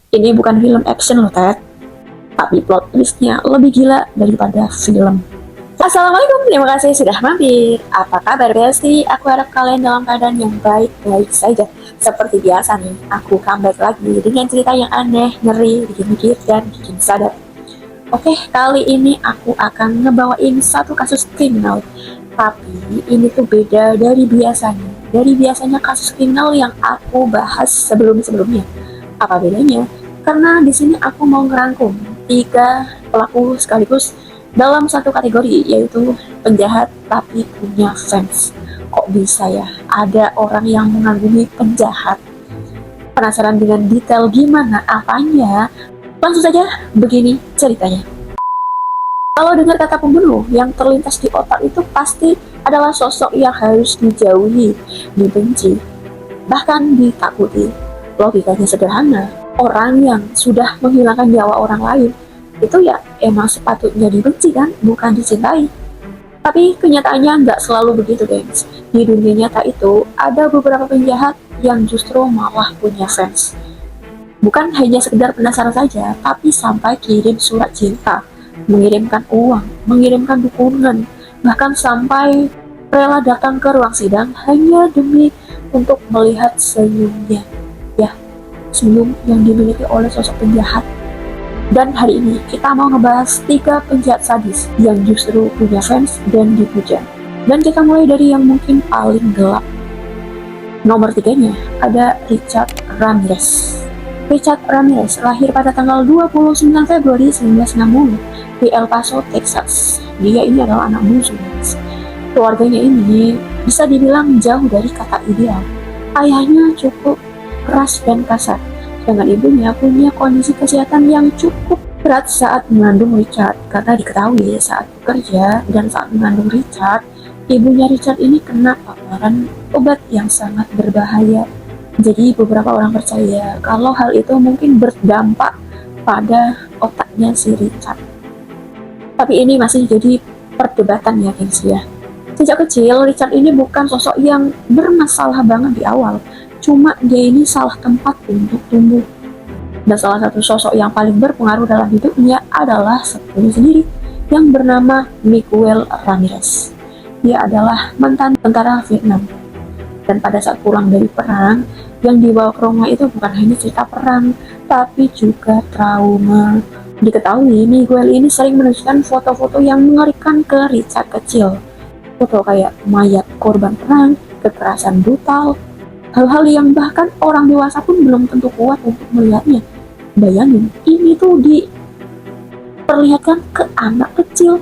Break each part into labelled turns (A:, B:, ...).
A: Ini bukan film action loh, Ted. Tapi plot twistnya lebih gila daripada film. Assalamualaikum, terima kasih sudah mampir. Apa kabar Besti? Aku harap kalian dalam keadaan yang baik-baik saja. Seperti biasa nih, aku comeback lagi dengan cerita yang aneh, ngeri, bikin mikir, dan bikin sadar. Oke, kali ini aku akan ngebawain satu kasus kriminal. Tapi ini tuh beda dari biasanya. Dari biasanya kasus kriminal yang aku bahas sebelum-sebelumnya. Apa bedanya? Karena di sini aku mau ngerangkum 3 pelaku sekaligus dalam satu kategori, yaitu penjahat tapi punya fans. Kok bisa ya ada orang yang mengagumi penjahat? Penasaran dengan detail gimana apanya? Langsung saja, begini ceritanya. Kalau dengar kata pembunuh, yang terlintas di otak itu pasti adalah sosok yang harus dijauhi, dibenci, bahkan ditakuti. Logikanya sederhana, orang yang sudah menghilangkan nyawa orang lain itu ya emang sepatutnya dibenci kan, bukan dicintai. Tapi kenyataannya nggak selalu begitu, gengs. Di dunia nyata itu ada beberapa penjahat yang justru malah punya fans. Bukan hanya sekedar penasaran saja, tapi sampai kirim surat cinta, mengirimkan uang, mengirimkan dukungan, bahkan sampai rela datang ke ruang sidang hanya demi untuk melihat senyumnya. Ya, senyum yang dimiliki oleh sosok penjahat. Dan hari ini kita mau ngebahas 3 penjahat sadis yang justru punya fans dan dipuja. Dan kita mulai dari yang mungkin paling gelap. Nomor 3-nya ada Richard Ramirez. Richard Ramirez lahir pada tanggal 29 Februari 1960 di El Paso, Texas. Dia ini adalah anak bungsu. Keluarganya ini bisa dibilang jauh dari kata ideal. Ayahnya cukup keras dan kasar, sedangkan ibunya punya kondisi kesehatan yang cukup berat saat mengandung Richard. Karena diketahui saat bekerja dan saat mengandung Richard, ibunya Richard ini kena paparan obat yang sangat berbahaya. Jadi beberapa orang percaya kalau hal itu mungkin berdampak pada otaknya si Richard. Tapi ini masih jadi perdebatan ya, gengs ya. Sejak kecil, Richard ini bukan sosok yang bermasalah banget di awal. Cuma dia ini salah tempat untuk tumbuh. Dan salah satu sosok yang paling berpengaruh dalam hidupnya adalah sepupunya sendiri yang bernama Miguel Ramirez. Dia adalah mantan tentara Vietnam. Dan pada saat pulang dari perang, yang dibawa ke rumah itu bukan hanya cerita perang, tapi juga trauma. Diketahui Miguel ini sering menunjukkan foto-foto yang mengerikan ke Richard kecil. Foto kayak mayat korban perang, kekerasan brutal, hal-hal yang bahkan orang dewasa pun belum tentu kuat untuk melihatnya. Bayangin, ini tuh diperlihatkan ke anak kecil.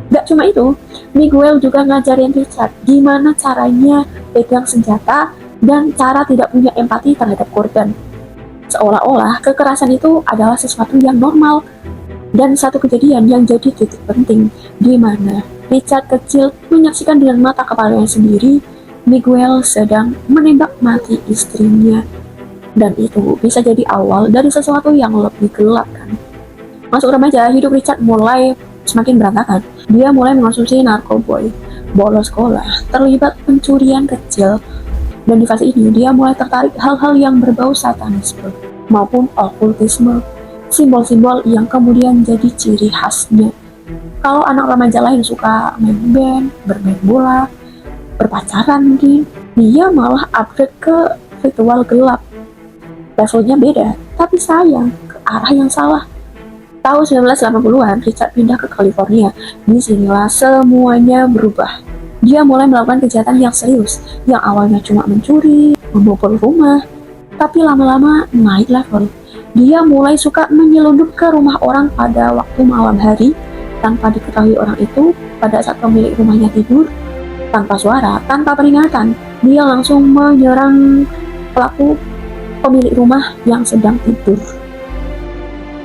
A: Gak cuma itu, Miguel juga ngajarin Richard gimana caranya pegang senjata dan cara tidak punya empati terhadap korban. Seolah-olah kekerasan itu adalah sesuatu yang normal. Dan satu kejadian yang jadi titik penting, di mana Richard kecil menyaksikan dengan mata kepalanya sendiri Miguel sedang menembak mati istrinya. Dan itu bisa jadi awal dari sesuatu yang lebih gelap kan. Masuk remaja, hidup Richard mulai semakin berantakan. Dia mulai mengonsumsi narkoboy, bolos sekolah, terlibat pencurian kecil. Dan di fase ini dia mulai tertarik hal-hal yang berbau satanisme maupun okultisme, simbol-simbol yang kemudian jadi ciri khasnya. Kalau anak remaja lain suka main band, bermain bola, berpacaran mungkin, dia malah upgrade ke ritual gelap. Levelnya beda, tapi sayang ke arah yang salah. Tahun 1980-an, Richard pindah ke California. Disinilah semuanya berubah. Dia mulai melakukan kejahatan yang serius, yang awalnya cuma mencuri, membobol rumah, tapi lama-lama naik level. Dia mulai suka menyelundup ke rumah orang pada waktu malam hari, tanpa diketahui orang itu pada saat pemilik rumahnya tidur, tanpa suara, tanpa peringatan. Dia langsung menyerang pelaku pemilik rumah yang sedang tidur.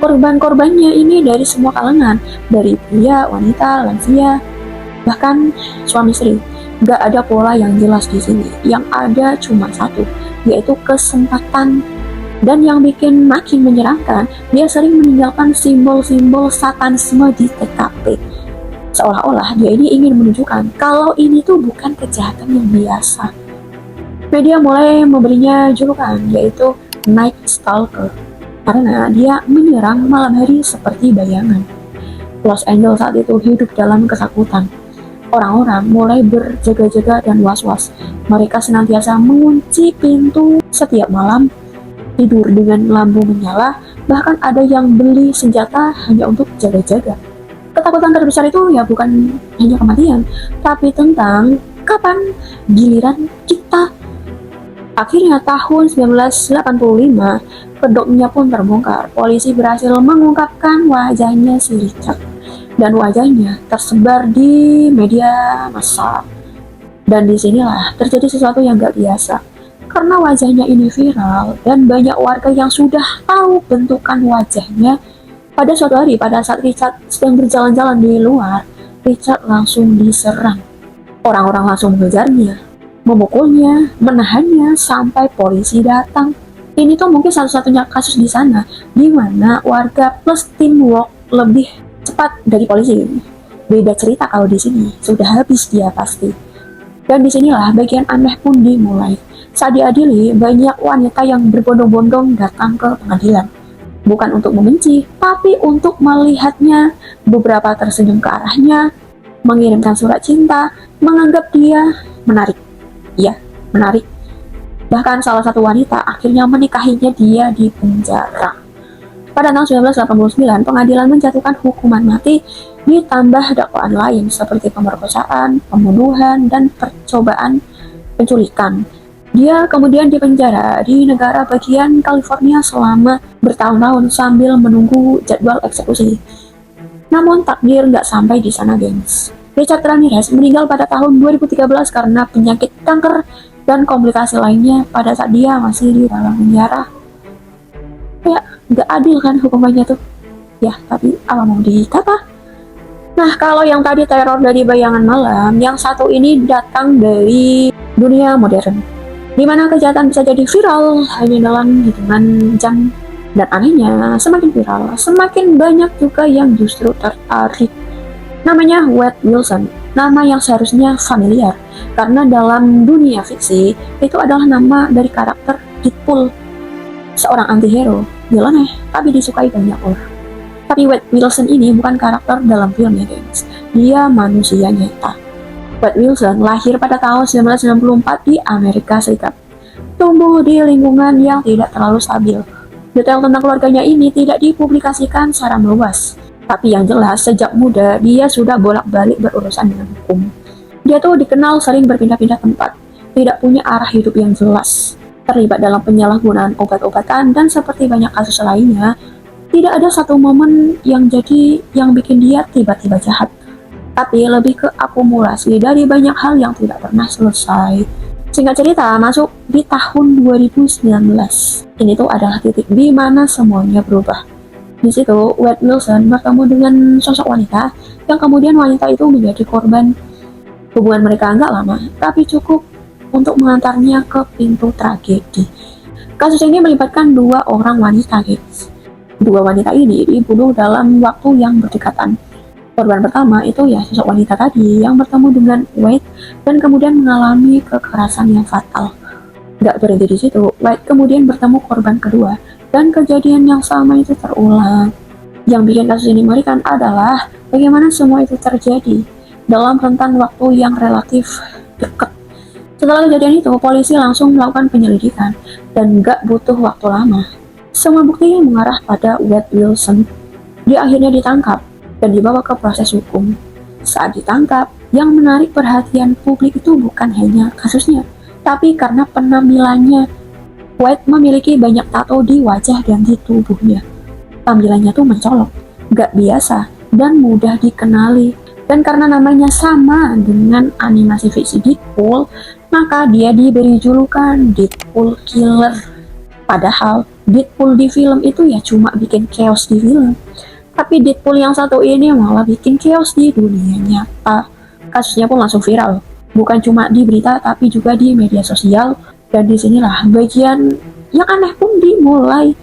A: Korban-korbannya ini dari semua kalangan, dari pria, wanita, lansia, bahkan suami istri. Gak ada pola yang jelas di sini. Yang ada cuma satu, yaitu kesempatan. Dan yang bikin makin menyeramkan, dia sering meninggalkan simbol-simbol satanisme di TKP. Seolah-olah dia ini ingin menunjukkan kalau ini tuh bukan kejahatan yang biasa. Media mulai memberinya julukan, yaitu Night Stalker. karena dia menyerang malam hari seperti bayangan. Los Angeles saat itu hidup dalam ketakutan. Orang-orang mulai berjaga-jaga dan was-was. Mereka senantiasa mengunci pintu setiap malam, tidur dengan lampu menyala, bahkan ada yang beli senjata hanya untuk jaga-jaga. Ketakutan terbesar itu ya bukan hanya kematian, tapi tentang kapan giliran kita. Akhirnya tahun 1985, kedoknya pun terbongkar. Polisi berhasil mengungkapkan wajahnya si Richard. Dan wajahnya tersebar di media massa. Dan disinilah terjadi sesuatu yang gak biasa. Karena wajahnya ini viral dan banyak warga yang sudah tahu bentukan wajahnya. Pada suatu hari, pada saat Richard sedang berjalan-jalan di luar, Richard langsung diserang. Orang-orang langsung mengejarnya, memukulnya, menahannya sampai polisi datang. Ini tuh mungkin satu-satunya kasus di sana di mana warga plus teamwork lebih cepat dari polisi. Beda cerita kalau di sini, sudah habis dia pasti. Dan disinilah bagian aneh pun dimulai. Saat diadili, banyak wanita yang berbondong-bondong datang ke pengadilan. Bukan untuk membenci, tapi untuk melihatnya. Beberapa tersenyum ke arahnya, mengirimkan surat cinta, menganggap dia menarik. Ya, menarik. Bahkan salah satu wanita akhirnya menikahinya dia di penjara. Pada tahun 1989, pengadilan menjatuhkan hukuman mati ditambah dakwaan lain seperti pemerkosaan, pembunuhan, dan percobaan penculikan. Dia kemudian dipenjara di negara bagian California selama bertahun-tahun sambil menunggu jadwal eksekusi. Namun takdir nggak sampai di sana, gengs. Richard Ramirez meninggal pada tahun 2013 karena penyakit kanker dan komplikasi lainnya pada saat dia masih di dalam penjara. Ya, nggak adil kan hukumannya tuh. Ya, tapi apa mau dikata? Nah, kalau yang tadi teror dari bayangan malam, yang satu ini datang dari dunia modern, di mana kejahatan bisa jadi viral hanya dalam hitungan jam. Dan anehnya, semakin viral, semakin banyak juga yang justru tertarik. Namanya Wade Wilson, nama yang seharusnya familiar, karena dalam dunia fiksi, itu adalah nama dari karakter Deadpool, seorang antihero, nyeleneh, tapi disukai banyak orang. Tapi Wade Wilson ini bukan karakter dalam film ya guys, dia manusia nyata. Wade Wilson lahir pada tahun 1994 di Amerika Serikat. Tumbuh di lingkungan yang tidak terlalu stabil. Detail tentang keluarganya ini tidak dipublikasikan secara meluas. Tapi yang jelas, sejak muda dia sudah bolak-balik berurusan dengan hukum. Dia tuh dikenal sering berpindah-pindah tempat, tidak punya arah hidup yang jelas, terlibat dalam penyalahgunaan obat-obatan, dan seperti banyak kasus lainnya, tidak ada satu momen yang bikin dia tiba-tiba jahat. Tapi lebih ke akumulasi dari banyak hal yang tidak pernah selesai. Singkat cerita, masuk di tahun 2019. Ini tuh adalah titik di mana semuanya berubah. Di situ, Wade Wilson bertemu dengan sosok wanita yang kemudian wanita itu menjadi korban. Hubungan mereka nggak lama, tapi cukup untuk mengantarnya ke pintu tragedi. Kasus ini melibatkan dua orang wanita, guys. Dua wanita ini dibunuh dalam waktu yang berdekatan. Korban pertama itu ya sosok wanita tadi yang bertemu dengan Wade dan kemudian mengalami kekerasan yang fatal. Gak berhenti di situ, Wade kemudian bertemu korban kedua dan kejadian yang sama itu terulang. Yang bikin kasus ini mengerikan adalah bagaimana semua itu terjadi dalam rentan waktu yang relatif dekat. Setelah kejadian itu, polisi langsung melakukan penyelidikan dan gak butuh waktu lama. Semua bukti mengarah pada Wade Wilson. Dia akhirnya ditangkap dan dibawa ke proses hukum. Saat ditangkap, yang menarik perhatian publik itu bukan hanya kasusnya, tapi karena penampilannya. Wade memiliki banyak tato di wajah dan di tubuhnya. Tampilannya tuh mencolok, gak biasa, dan mudah dikenali. Dan karena namanya sama dengan animasi fiksi Deadpool, maka dia diberi julukan Deadpool Killer. Padahal Deadpool di film itu ya cuma bikin chaos di film. Tapi Deadpool yang satu ini malah bikin chaos di dunia nyata. Kasusnya pun langsung viral. Bukan cuma di berita, tapi juga di media sosial. Dan disinilah bagian yang aneh pun dimulai.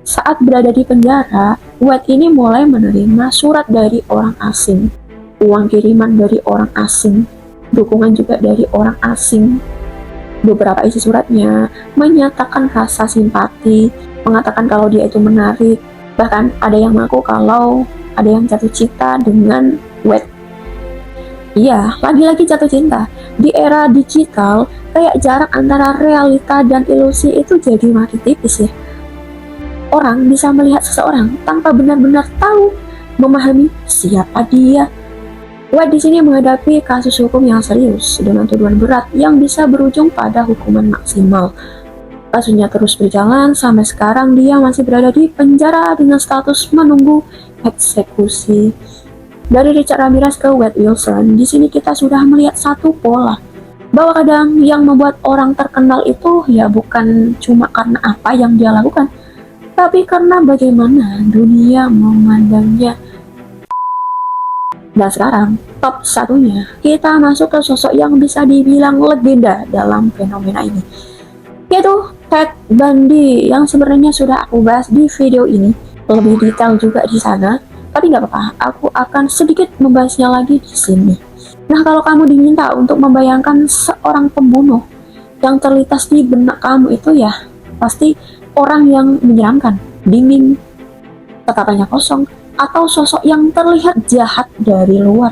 A: Saat berada di penjara, Wade ini mulai menerima surat dari orang asing. Uang kiriman dari orang asing. Dukungan juga dari orang asing. Beberapa isi suratnya menyatakan rasa simpati, mengatakan kalau dia itu menarik, bahkan ada yang mengaku kalau ada yang jatuh cinta dengan Wade. Iya, lagi-lagi jatuh cinta. Di era digital, kayak jarak antara realita dan ilusi itu jadi makin tipis ya. Orang bisa melihat seseorang tanpa benar-benar tahu, memahami siapa dia. Wade di sini menghadapi kasus hukum yang serius dengan tuduhan berat yang bisa berujung pada hukuman maksimal. Kasusnya terus berjalan sampai sekarang dia masih berada di penjara dengan status menunggu eksekusi. Dari Richard Ramirez ke Wade Wilson, di sini kita sudah melihat satu pola bahwa kadang yang membuat orang terkenal itu ya bukan cuma karena apa yang dia lakukan, tapi karena bagaimana dunia memandangnya. Dan sekarang, top satunya, kita masuk ke sosok yang bisa dibilang legenda dalam fenomena ini, yaitu Ted Bundy, yang sebenarnya sudah aku bahas di video ini, lebih detail juga di sana, tapi nggak apa-apa, aku akan sedikit membahasnya lagi di sini. Nah, kalau kamu diminta untuk membayangkan seorang pembunuh yang terlintas di benak kamu itu ya, pasti orang yang menyeramkan, dingin, tatapannya kosong, atau sosok yang terlihat jahat dari luar.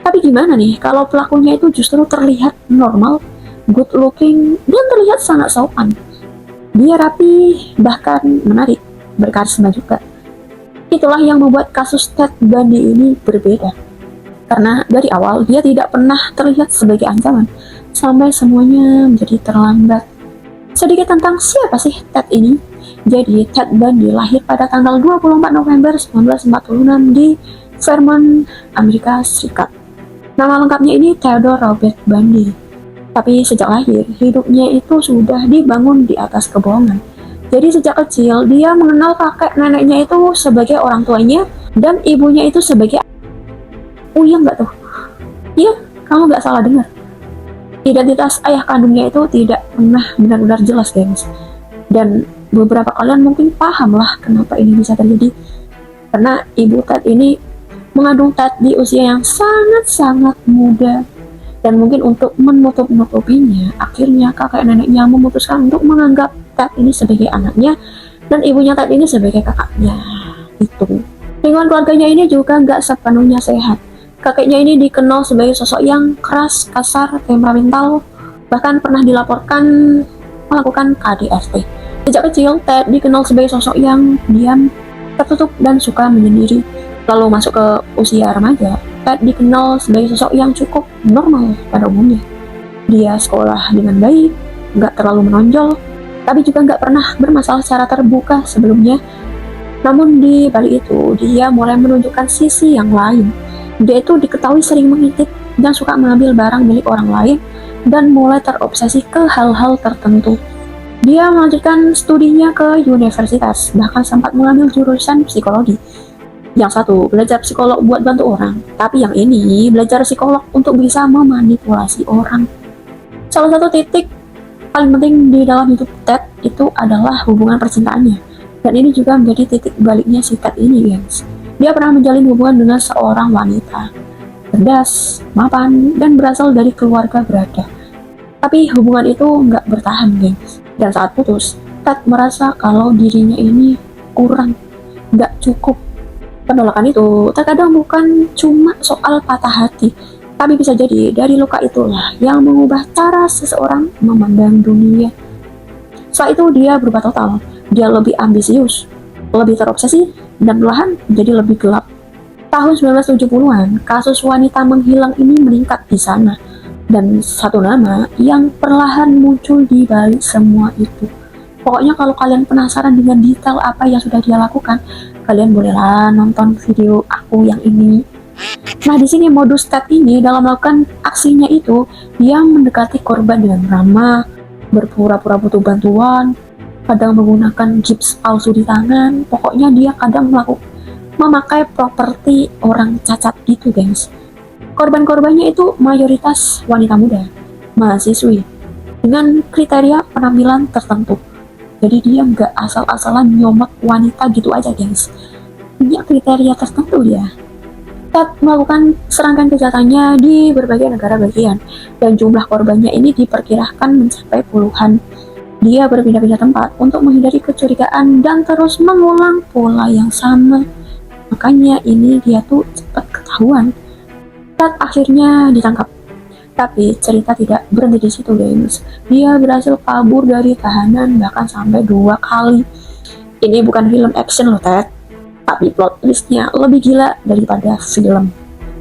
A: Tapi gimana nih kalau pelakunya itu justru terlihat normal, good looking, dan terlihat sangat sopan. Dia rapi, bahkan menarik, berkarisma juga. Itulah yang membuat kasus Ted Bundy ini berbeda. Karena dari awal dia tidak pernah terlihat sebagai ancaman, sampai semuanya menjadi terlambat. Sedikit tentang siapa sih Ted ini? Jadi Ted Bundy lahir pada tanggal 24 November 1946 di Vermont, Amerika Serikat. Nama lengkapnya ini Theodore Robert Bundy. Tapi sejak lahir, hidupnya itu sudah dibangun di atas kebohongan. Jadi sejak kecil, dia mengenal kakek neneknya itu sebagai orang tuanya, dan ibunya itu sebagai... Oh iya nggak tuh? Iya, kamu nggak salah dengar. Identitas ayah kandungnya itu tidak pernah benar-benar jelas, gengs. Dan beberapa kalian mungkin paham lah kenapa ini bisa terjadi. Karena ibu Ted ini mengandung Ted di usia yang sangat-sangat muda. Dan mungkin untuk menutup-nutupinya, akhirnya kakek neneknya memutuskan untuk menganggap Ted ini sebagai anaknya, dan ibunya Ted ini sebagai kakaknya. Itu. Lingkungan keluarganya ini juga nggak sepenuhnya sehat. Kakeknya ini dikenal sebagai sosok yang keras, kasar, temperamental, bahkan pernah dilaporkan melakukan KDRT. Sejak kecil, Ted dikenal sebagai sosok yang diam, tertutup, dan suka menyendiri. Lalu masuk ke usia remaja, Ted dikenal sebagai sosok yang cukup normal pada umumnya. Dia sekolah dengan baik, nggak terlalu menonjol, tapi juga nggak pernah bermasalah secara terbuka sebelumnya. Namun di balik itu, dia mulai menunjukkan sisi yang lain. Dia itu diketahui sering mengintip dan suka mengambil barang milik orang lain, dan mulai terobsesi ke hal-hal tertentu. Dia melanjutkan studinya ke universitas, bahkan sempat mengambil jurusan psikologi. Yang satu belajar psikolog buat bantu orang, tapi yang ini belajar psikolog untuk bisa memanipulasi orang. Salah satu titik paling penting di dalam hidup Ted itu adalah hubungan percintaannya. Dan ini juga menjadi titik baliknya si Ted ini, guys. Dia pernah menjalin hubungan dengan seorang wanita, cerdas, mapan, dan berasal dari keluarga berada. Tapi hubungan itu nggak bertahan, guys. Dan saat putus, Ted merasa kalau dirinya ini kurang, nggak cukup. Penolakan itu terkadang bukan cuma soal patah hati, tapi bisa jadi dari luka itulah yang mengubah cara seseorang memandang dunia. Setelah itu dia berubah total. Dia lebih ambisius, lebih terobsesi, dan perlahan jadi lebih gelap. Tahun 1970-an, kasus wanita menghilang ini meningkat di sana. Dan satu nama yang perlahan muncul di balik semua itu. Pokoknya kalau kalian penasaran dengan detail apa yang sudah dia lakukan, kalian bolehlah nonton video aku yang ini. Nah, di sini modus Ted ini dalam melakukan aksinya itu, dia mendekati korban dengan ramah, berpura-pura butuh bantuan, kadang menggunakan gips palsu di tangan. Pokoknya dia kadang memakai properti orang cacat gitu, guys. Korban-korbannya itu mayoritas wanita muda, mahasiswi, dengan kriteria penampilan tertentu. Jadi dia nggak asal-asalan nyomot wanita gitu aja, guys. Punya kriteria tertentu dia. Ted melakukan serangkaian kejahatannya di berbagai negara bagian, dan jumlah korbannya ini diperkirakan mencapai puluhan. Dia berpindah-pindah tempat untuk menghindari kecurigaan dan terus mengulang pola yang sama. Makanya ini dia tuh cepat ketahuan. Ted akhirnya ditangkap. Tapi cerita tidak berhenti di situ, guys. Dia berhasil kabur dari tahanan bahkan sampai 2 kali. Ini bukan film action loh, Ted. Tapi plot twistnya lebih gila daripada film.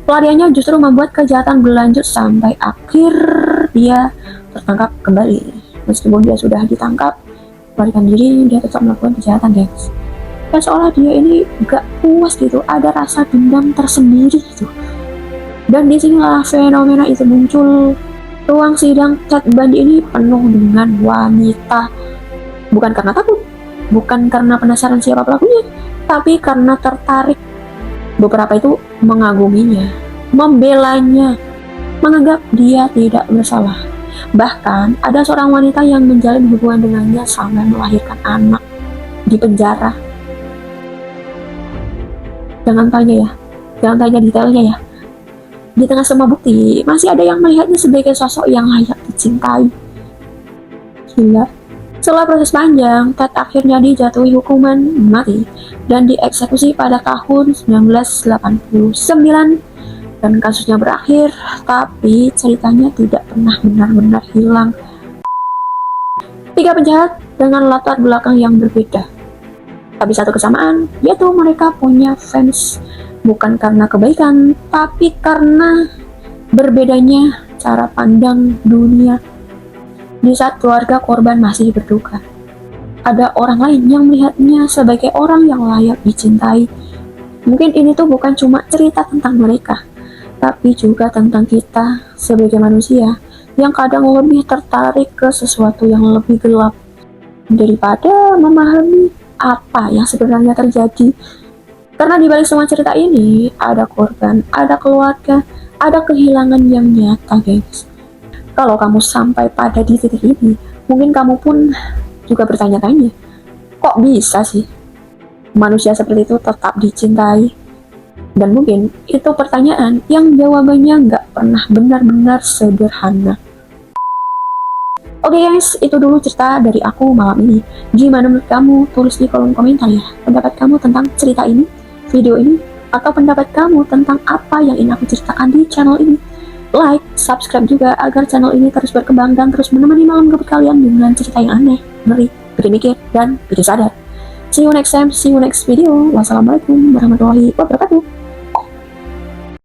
A: Pelariannya justru membuat kejahatan berlanjut sampai akhir dia tertangkap kembali. Meskipun dia sudah ditangkap, melarikan diri, dia tetap melakukan kejahatan, guys. Dan seolah dia ini gak puas gitu, ada rasa dendam tersendiri gitu. Dan disinilah fenomena itu muncul. Ruang sidang Ted Bundy ini penuh dengan wanita. Bukan karena takut, bukan karena penasaran siapa pelakunya, tapi karena tertarik. Beberapa itu mengaguminya, membelanya, menganggap dia tidak bersalah. Bahkan ada seorang wanita yang menjalin hubungan dengannya sampai melahirkan anak di penjara. Jangan tanya detailnya ya. Di tengah semua bukti, masih ada yang melihatnya sebagai sosok yang layak dicintai. Gila. Setelah proses panjang, Ted akhirnya dijatuhi hukuman mati dan dieksekusi pada tahun 1989. Dan kasusnya berakhir, tapi ceritanya tidak pernah benar-benar hilang. 3 penjahat dengan latar belakang yang berbeda. Tapi satu kesamaan, yaitu mereka punya fans. Bukan karena kebaikan, tapi karena berbedanya cara pandang dunia. Di saat keluarga korban masih berduka, ada orang lain yang melihatnya sebagai orang yang layak dicintai. Mungkin ini tuh bukan cuma cerita tentang mereka, tapi juga tentang kita sebagai manusia yang kadang lebih tertarik ke sesuatu yang lebih gelap daripada memahami apa yang sebenarnya terjadi. Karena di balik semua cerita ini, ada korban, ada keluarga, ada kehilangan yang nyata, guys. Kalau kamu sampai pada di titik ini, mungkin kamu pun juga bertanya-tanya, kok bisa sih manusia seperti itu tetap dicintai? Dan mungkin itu pertanyaan yang jawabannya nggak pernah benar-benar sederhana. Oke guys, itu dulu cerita dari aku malam ini. Gimana menurut kamu? Tulis di kolom komentar ya, pendapat kamu tentang cerita ini, video ini, atau pendapat kamu tentang apa yang ingin aku ceritakan di channel ini. Like, subscribe juga agar channel ini terus berkembang dan terus menemani malam gebet kalian dengan cerita yang aneh, ngeri, bikin mikir, dan bikin sadar. See you next time, see you next video. Wassalamualaikum warahmatullahi wabarakatuh.